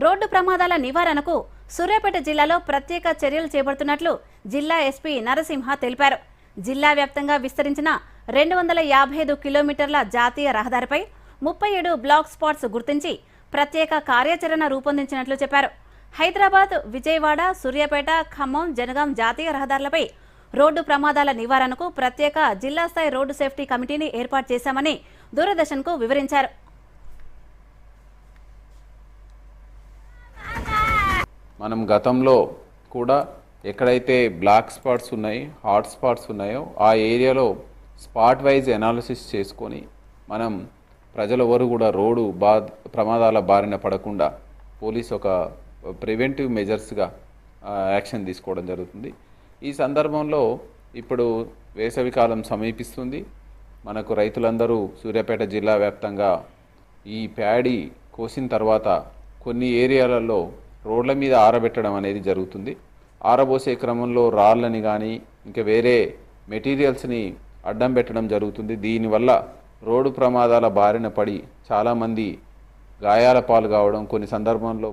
Road ప్రమాదాల నివారణకు సూర్యాపేట జిల్లాలో ప్రత్యేక చర్యలు చేపడుతున్నట్లు జిల్లా ఎస్పీ నరసింహ తెలిపారు. జిల్లా వ్యాప్తంగా విస్తరించిన 255 కిలోమీటర్ల జాతీయ రహదారిపై 37 బ్లాక్ స్పాట్స్ గుర్తించి ప్రత్యేక కార్యాచరణ రూపొందించినట్లు చెప్పారు. హైదరాబాద్, విజయవాడ, సూర్యాపేట, ఖమ్మం, జనగాం జాతీయ రహదారులపై రోడ్డు ప్రమాదాల నివారణకు ప్రత్యేక జిల్లా స్థాయి రోడ్డు సేఫ్టీ కమిటీని ఏర్పాటు చేశామని దూరదర్శన్కు వివరించారు. మనం గతంలో కూడా ఎక్కడైతే బ్లాక్ స్పాట్స్ ఉన్నాయి, హాట్ స్పాట్స్ ఉన్నాయో ఆ ఏరియాలో స్పాట్ వైజ్ అనాలిసిస్ చేసుకొని మనం ప్రజలెవరు కూడా రోడ్డు ప్రమాదాల బారిన పడకుండా పోలీస్ ఒక ప్రివెంటివ్ మెజర్స్గా యాక్షన్ తీసుకోవడం జరుగుతుంది. ఈ సందర్భంలో ఇప్పుడు వేసవికాలం సమీపిస్తుంది. మనకు రైతులందరూ సూర్యాపేట జిల్లా వ్యాప్తంగా ఈ ప్యాడీ కోసిన తర్వాత కొన్ని ఏరియాలలో రోడ్ల మీద ఆరబెట్టడం అనేది జరుగుతుంది. ఆరబోసే క్రమంలో రాళ్ళని కానీ ఇంకా వేరే మెటీరియల్స్ని అడ్డం పెట్టడం జరుగుతుంది. దీనివల్ల రోడ్డు ప్రమాదాల బారిన పడి చాలామంది గాయాల పాలు కావడం, కొన్ని సందర్భంలో